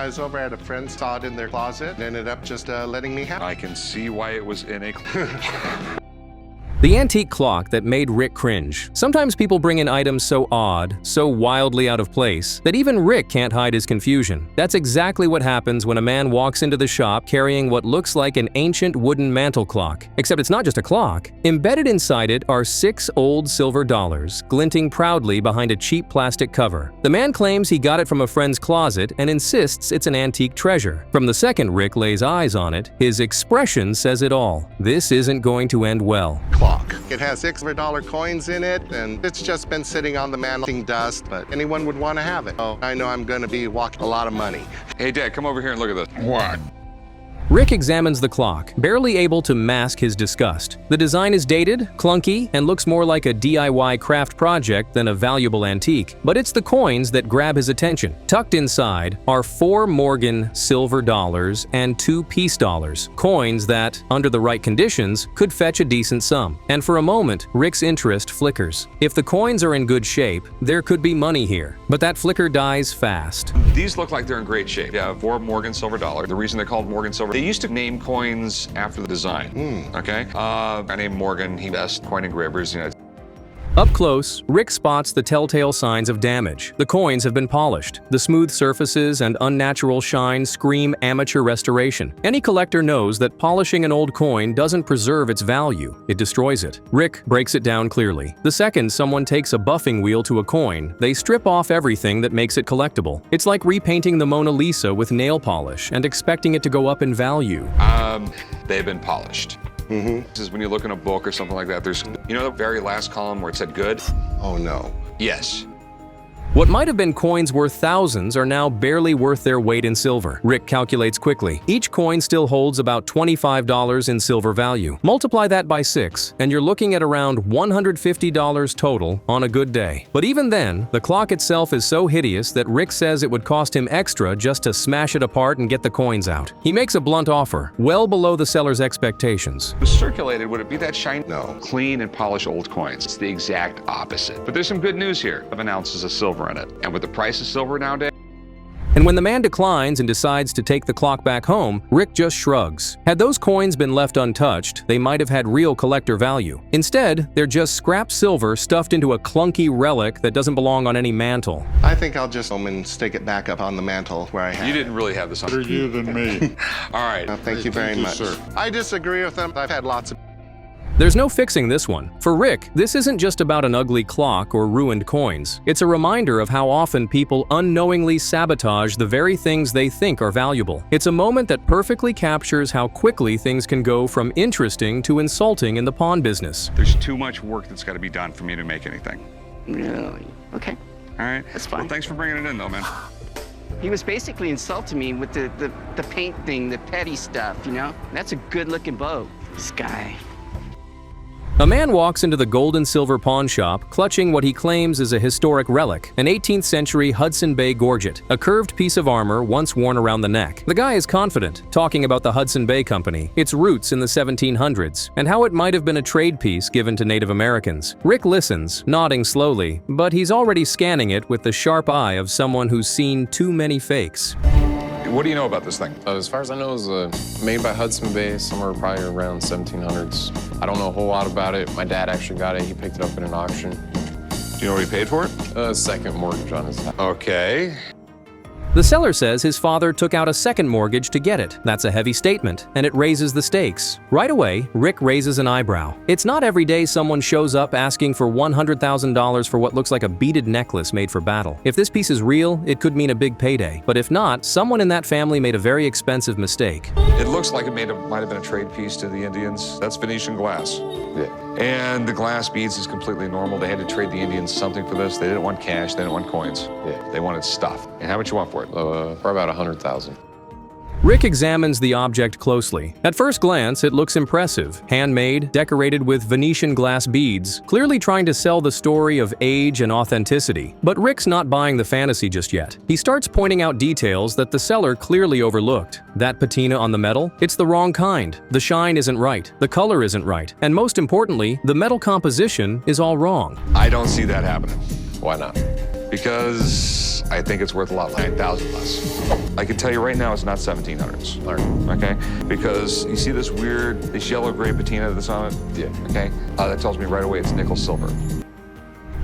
I was over at a friend's, saw it in their closet, and ended up just letting me have it. I can see why it was in a... The antique clock that made Rick cringe. Sometimes people bring in items so odd, so wildly out of place, that even Rick can't hide his confusion. That's exactly what happens when a man walks into the shop carrying what looks like an ancient wooden mantel clock. Except it's not just a clock. Embedded inside it are 6 old silver dollars, glinting proudly behind a cheap plastic cover. The man claims he got it from a friend's closet and insists it's an antique treasure. From the second Rick lays eyes on it, his expression says it all. This isn't going to end well. It has $6 coins in it, and it's just been sitting on the mantel dust, but anyone would want to have it. So I know I'm going to be walking a lot of money. Hey, Dad, come over here and look at this. What? Rick examines the clock, barely able to mask his disgust. The design is dated, clunky, and looks more like a DIY craft project than a valuable antique. But it's the coins that grab his attention. Tucked inside are 4 Morgan silver dollars and 2 peace dollars, coins that, under the right conditions, could fetch a decent sum. And for a moment, Rick's interest flickers. If the coins are in good shape, there could be money here. But that flicker dies fast. These look like they're in great shape. Yeah, 4 Morgan silver dollar. The reason they're called Morgan silver, they used to name coins after the design. Okay? I named Morgan, he best coin engravers, you know. Up close, Rick spots the telltale signs of damage. The coins have been polished. The smooth surfaces and unnatural shine scream amateur restoration. Any collector knows that polishing an old coin doesn't preserve its value, it destroys it. Rick breaks it down clearly. The second someone takes a buffing wheel to a coin, they strip off everything that makes it collectible. It's like repainting the Mona Lisa with nail polish and expecting it to go up in value. They've been polished. This is when you look in a book or something like that, there's, you know the very last column where it said good? Oh no. Yes. What might have been coins worth thousands are now barely worth their weight in silver. Rick calculates quickly. Each coin still holds about $25 in silver value. Multiply that by 6, and you're looking at around $150 total on a good day. But even then, the clock itself is so hideous that Rick says it would cost him extra just to smash it apart and get the coins out. He makes a blunt offer, well below the seller's expectations. If it was circulated, would it be that shiny? No. Clean and polished old coins. It's the exact opposite. But there's some good news here. 7 ounces of silver in it. And with the price of silver nowadays, And when the man declines and decides to take the clock back home, Rick just shrugs. Had those coins been left untouched, they might have had real collector value. Instead, they're just scrap silver stuffed into a clunky relic that doesn't belong on any mantle. I think I'll just home and stick it back up on the mantle where I had you it. didn't really have this on. Better you than me. All right. Thank you very much. sir. I disagree with them. I've had lots of... There's no fixing this one. For Rick, this isn't just about an ugly clock or ruined coins. It's a reminder of how often people unknowingly sabotage the very things they think are valuable. It's a moment that perfectly captures how quickly things can go from interesting to insulting in the pawn business. There's too much work that's got to be done for me to make anything. Really? Okay. All right? That's fine. Well, thanks for bringing it in, though, man. He was basically insulting me with the paint thing, the petty stuff, you know? That's a good-looking boat. This guy. A man walks into the gold and silver pawn shop, clutching what he claims is a historic relic, an 18th century Hudson Bay Gorget, a curved piece of armor once worn around the neck. The guy is confident, talking about the Hudson Bay Company, its roots in the 1700s, and how it might have been a trade piece given to Native Americans. Rick listens, nodding slowly, but he's already scanning it with the sharp eye of someone who's seen too many fakes. What do you know about this thing? As far as I know, it was made by Hudson Bay, somewhere probably around 1700s. I don't know a whole lot about it. My dad actually got it. He picked it up at an auction. Do you know what he paid for it? Second mortgage on his house. Okay. The seller says his father took out a second mortgage to get it. That's a heavy statement, and it raises the stakes. Right away, Rick raises an eyebrow. It's not every day someone shows up asking for $100,000 for what looks like a beaded necklace made for battle. If this piece is real, it could mean a big payday. But if not, someone in that family made a very expensive mistake. It looks like it might have been a trade piece to the Indians. That's Venetian glass. Yeah. And the glass beads is completely normal. They had to trade the Indians something for this. They didn't want cash. They didn't want coins. Yeah. They wanted stuff. And how much you want for it? For about 100,000. Rick examines the object closely. At first glance, it looks impressive. Handmade, decorated with Venetian glass beads, clearly trying to sell the story of age and authenticity. But Rick's not buying the fantasy just yet. He starts pointing out details that the seller clearly overlooked. That patina on the metal? It's the wrong kind. The shine isn't right. The color isn't right. And most importantly, the metal composition is all wrong. I don't see that happening. Why not? because I think it's worth a lot, like 9,000 less. I can tell you right now it's not 1700s. All right. Okay? Because you see this yellow-gray patina that's on it? Yeah. Okay? That tells me right away it's nickel silver.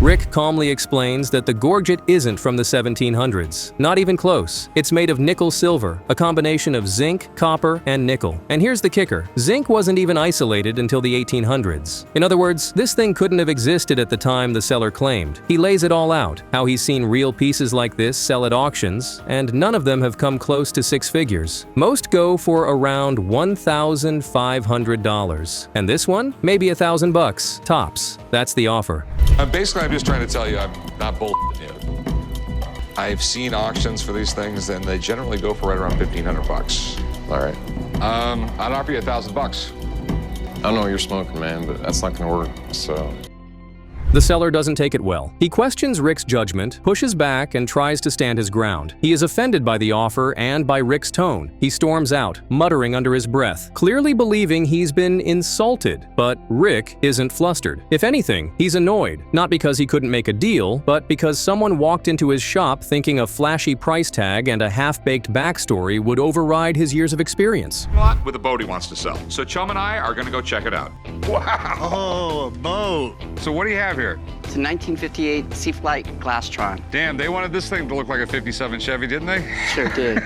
Rick calmly explains that the Gorget isn't from the 1700s. Not even close. It's made of nickel silver, a combination of zinc, copper, and nickel. And here's the kicker. Zinc wasn't even isolated until the 1800s. In other words, this thing couldn't have existed at the time the seller claimed. He lays it all out, how he's seen real pieces like this sell at auctions, and none of them have come close to six figures. Most go for around $1,500. And this one? Maybe $1,000 tops. That's the offer. Basically, I'm just trying to tell you I'm not bullshitting you. I've seen auctions for these things, and they generally go for right around $1,500. All right. I'd offer you $1,000. I don't know what you're smoking, man, but that's not gonna work, so. The seller doesn't take it well. He questions Rick's judgment, pushes back, and tries to stand his ground. He is offended by the offer and by Rick's tone. He storms out, muttering under his breath, clearly believing he's been insulted. But Rick isn't flustered. If anything, he's annoyed, not because he couldn't make a deal, but because someone walked into his shop thinking a flashy price tag and a half-baked backstory would override his years of experience. Lot with a boat he wants to sell. So Chum and I are gonna go check it out. Wow! Oh, a boat. So what do you have here? It's a 1958 Seaflight Glastron. Damn, they wanted this thing to look like a 57 Chevy, didn't they? Sure did.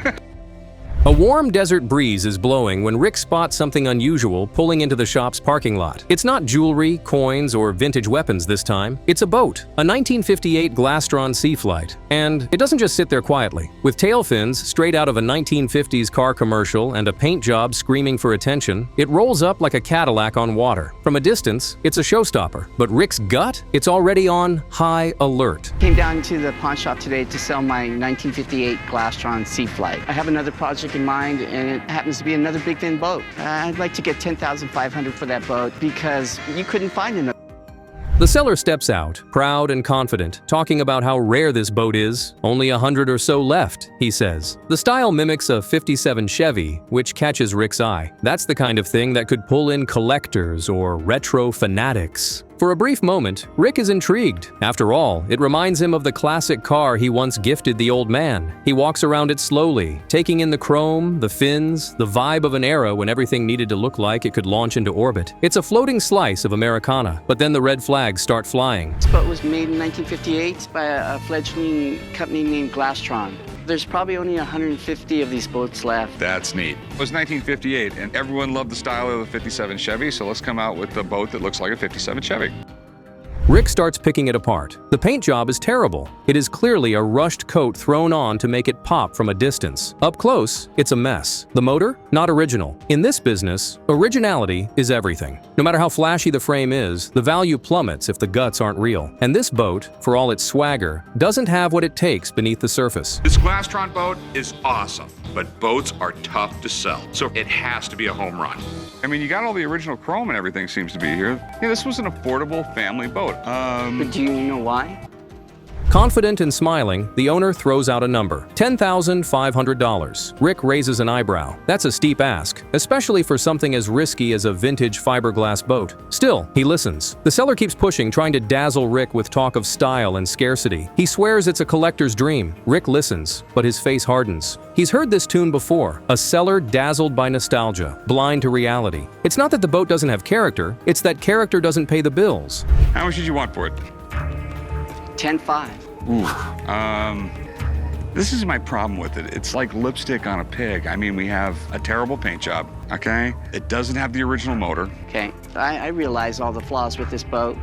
A warm desert breeze is blowing when Rick spots something unusual pulling into the shop's parking lot. It's not jewelry, coins, or vintage weapons this time. It's a boat, a 1958 Glastron Seaflight. And it doesn't just sit there quietly. With tail fins straight out of a 1950s car commercial and a paint job screaming for attention, it rolls up like a Cadillac on water. From a distance, it's a showstopper. But Rick's gut? It's already on high alert. Came down to the pawn shop today to sell my 1958 Glastron Seaflight. I have another project in mind, and it happens to be another big fin boat. I'd like to get $10,500 for that boat because you couldn't find another. The seller steps out, proud and confident, talking about how rare this boat is. Only 100 or so left, he says. The style mimics a 57 Chevy, which catches Rick's eye. That's the kind of thing that could pull in collectors or retro fanatics. For a brief moment, Rick is intrigued. After all, it reminds him of the classic car he once gifted the old man. He walks around it slowly, taking in the chrome, the fins, the vibe of an era when everything needed to look like it could launch into orbit. It's a floating slice of Americana, but then the red flags start flying. This boat was made in 1958 by a fledgling company named Glastron. There's probably only 150 of these boats left. That's neat. It was 1958, and everyone loved the style of the 57 Chevy, so let's come out with a boat that looks like a 57 Chevy. Rick starts picking it apart. The paint job is terrible. It is clearly a rushed coat thrown on to make it pop from a distance. Up close, it's a mess. The motor? Not original. In this business, originality is everything. No matter how flashy the frame is, the value plummets if the guts aren't real. And this boat, for all its swagger, doesn't have what it takes beneath the surface. This Glastron boat is awesome, but boats are tough to sell, so it has to be a home run. I mean, you got all the original chrome and everything seems to be here. Yeah, this was an affordable family boat. But do you know why? Confident and smiling, the owner throws out a number, $10,500. Rick raises an eyebrow. That's a steep ask, especially for something as risky as a vintage fiberglass boat. Still, he listens. The seller keeps pushing, trying to dazzle Rick with talk of style and scarcity. He swears it's a collector's dream. Rick listens, but his face hardens. He's heard this tune before, a seller dazzled by nostalgia, blind to reality. It's not that the boat doesn't have character, it's that character doesn't pay the bills. How much did you want for it? 10.5. This is my problem with it. It's like lipstick on a pig. I mean, we have a terrible paint job, okay? It doesn't have the original motor. Okay, I realize all the flaws with this boat.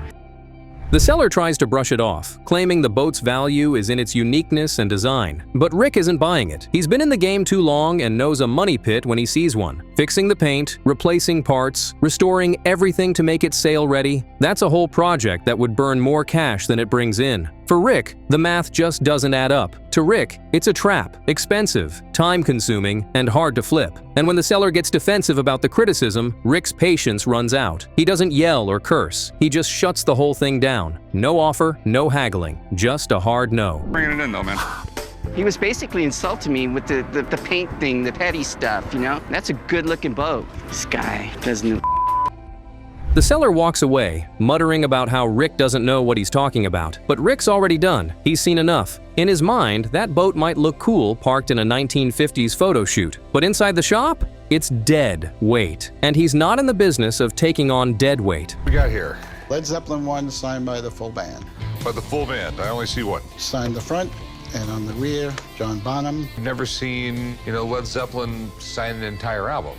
The seller tries to brush it off, claiming the boat's value is in its uniqueness and design. But Rick isn't buying it. He's been in the game too long and knows a money pit when he sees one. Fixing the paint, replacing parts, restoring everything to make it sale-ready, that's a whole project that would burn more cash than it brings in. For Rick, the math just doesn't add up. To Rick, it's a trap, expensive, time-consuming, and hard to flip. And when the seller gets defensive about the criticism, Rick's patience runs out. He doesn't yell or curse. He just shuts the whole thing down. No offer, no haggling, just a hard no. Bringing it in though, man. He was basically insulting me with the paint thing, the petty stuff, you know? That's a good-looking boat. This guy doesn't know. The seller walks away, muttering about how Rick doesn't know what he's talking about. But Rick's already done. He's seen enough. In his mind, that boat might look cool parked in a 1950s photo shoot. But inside the shop, it's dead weight. And he's not in the business of taking on dead weight. We got here. Led Zeppelin 1 signed by the full band. By the full band, I only see one. Signed the front, and on the rear, John Bonham. I've never seen, Led Zeppelin sign an entire album.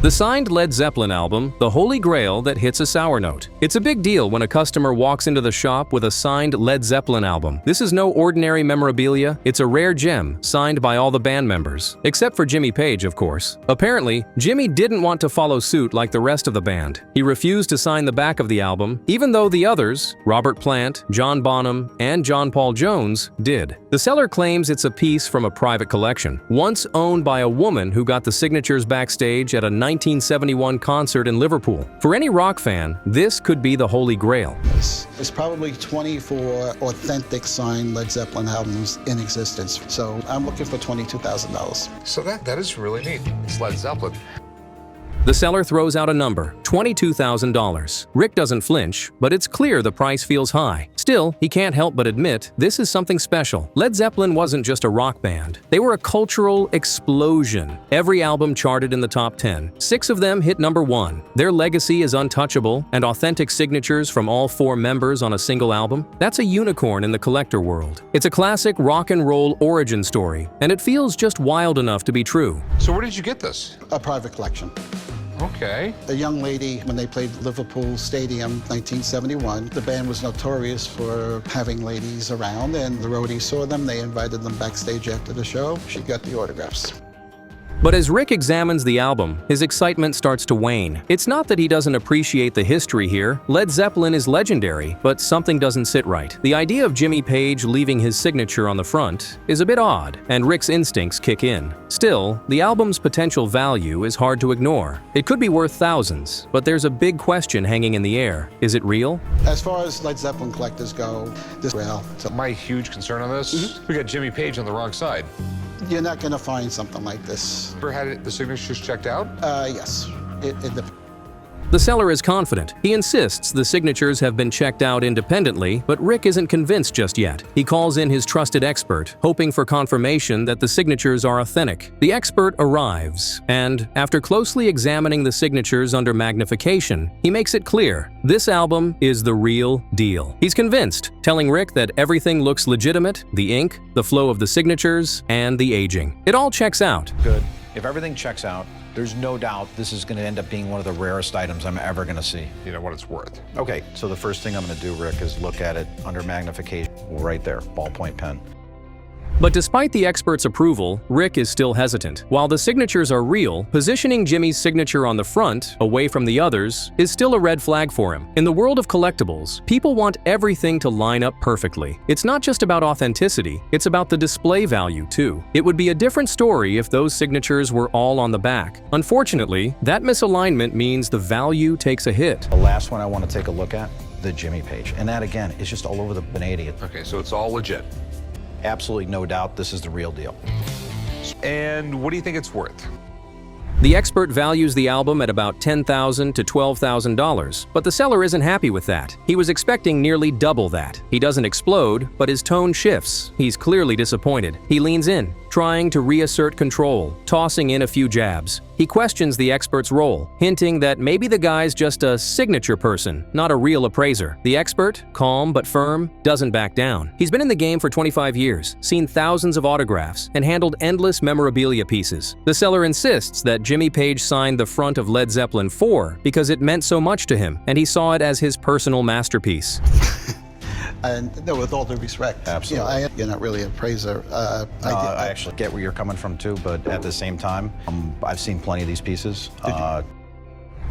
The signed Led Zeppelin album, the holy grail that hits a sour note. It's a big deal when a customer walks into the shop with a signed Led Zeppelin album. This is no ordinary memorabilia, it's a rare gem signed by all the band members. Except for Jimmy Page, of course. Apparently, Jimmy didn't want to follow suit like the rest of the band. He refused to sign the back of the album, even though the others, Robert Plant, John Bonham, and John Paul Jones, did. The seller claims it's a piece from a private collection, once owned by a woman who got the signatures backstage at a 1971 concert in Liverpool. For any rock fan, this could be the holy grail. There's probably 24 authentic signed Led Zeppelin albums in existence, so I'm looking for $22,000. So that is really neat. It's Led Zeppelin. The seller throws out a number, $22,000. Rick doesn't flinch, but it's clear the price feels high. Still, he can't help but admit this is something special. Led Zeppelin wasn't just a rock band. They were a cultural explosion. Every album charted in the top 10. 6 of them hit number 1. Their legacy is untouchable, and authentic signatures from all 4 members on a single album. That's a unicorn in the collector world. It's a classic rock and roll origin story, and it feels just wild enough to be true. So where did you get this? A private collection. Okay. A young lady, when they played Liverpool Stadium, 1971, the band was notorious for having ladies around, and the roadies saw them. They invited them backstage after the show. She got the autographs. But as Rick examines the album, his excitement starts to wane. It's not that he doesn't appreciate the history here. Led Zeppelin is legendary, but something doesn't sit right. The idea of Jimmy Page leaving his signature on the front is a bit odd, and Rick's instincts kick in. Still, the album's potential value is hard to ignore. It could be worth thousands, but there's a big question hanging in the air. Is it real? As far as Led Zeppelin collectors go, this well. So My huge concern on this, we got Jimmy Page on the wrong side. you're not going to find something like this. Ever had the signatures checked out? Yes. It depends. The seller is confident. He insists the signatures have been checked out independently, but Rick isn't convinced just yet. He calls in his trusted expert, hoping for confirmation that the signatures are authentic. The expert arrives, and after closely examining the signatures under magnification, he makes it clear this album is the real deal. He's convinced, telling Rick that everything looks legitimate: the ink, the flow of the signatures, and the aging. It all checks out. Good. If everything checks out, there's no doubt this is going to end up being one of the rarest items I'm ever going to see. You know what it's worth. Okay, so the first thing I'm going to do, Rick, is look at it under magnification. Right there, ballpoint pen. But despite the expert's approval, Rick is still hesitant. While the signatures are real, positioning Jimmy's signature on the front, away from the others, is still a red flag for him. In the world of collectibles, people want everything to line up perfectly. It's not just about authenticity, it's about the display value too. It would be a different story if those signatures were all on the back. Unfortunately, that misalignment means the value takes a hit. The last one I want to take a look at, the Jimmy Page. And that, again, is just all over the Venetian. Okay, so it's all legit. Absolutely no doubt this is the real deal. And what do you think it's worth? The expert values the album at about $10,000 to $12,000, but the seller isn't happy with that. He was expecting nearly double that. He doesn't explode, but his tone shifts. He's clearly disappointed. He leans in, trying to reassert control, tossing in a few jabs. He questions the expert's role, hinting that maybe the guy's just a signature person, not a real appraiser. The expert, calm but firm, doesn't back down. He's been in the game for 25 years, seen thousands of autographs, and handled endless memorabilia pieces. The seller insists that Jimmy Page signed the front of Led Zeppelin 4 because it meant so much to him, and he saw it as his personal masterpiece. And no, with all due respect, Absolutely. you're not really an appraiser. I actually get where you're coming from too, but at the same time, I've seen plenty of these pieces.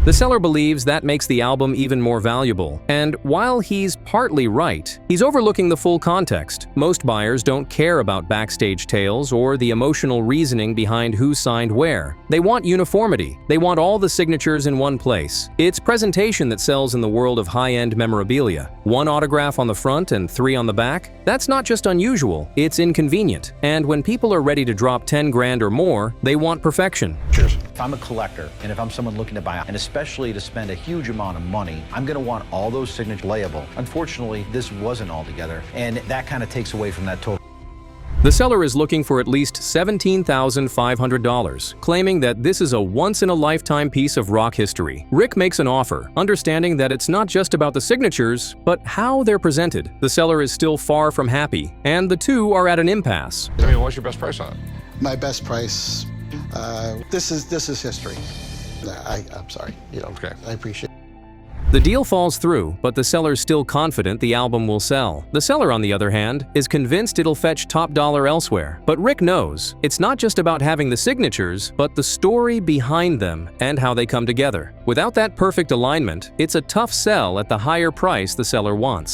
The seller believes that makes the album even more valuable, and while he's partly right, he's overlooking the full context. Most buyers don't care about backstage tales or the emotional reasoning behind who signed where. They want uniformity. They want all the signatures in one place. It's presentation that sells in the world of high-end memorabilia. One autograph on the front and 3 on the back? That's not just unusual, it's inconvenient. And when people are ready to drop 10 grand or more, they want perfection. Cheers. If I'm a collector, and if I'm someone looking to buy, and especially especially to spend a huge amount of money. I'm going to want all those signatures playable. Unfortunately, this wasn't all together, and that kind of takes away from that total. The seller is looking for at least $17,500, claiming that this is a once-in-a-lifetime piece of rock history. Rick makes an offer, understanding that it's not just about the signatures, but how they're presented. The seller is still far from happy, and the two are at an impasse. I mean, what's your best price on it? My best price, this is history. I'm sorry, Okay. I appreciate it. The deal falls through, but the seller's still confident the album will sell. The seller, on the other hand, is convinced it'll fetch top dollar elsewhere. But Rick knows it's not just about having the signatures, but the story behind them and how they come together. Without that perfect alignment, it's a tough sell at the higher price the seller wants.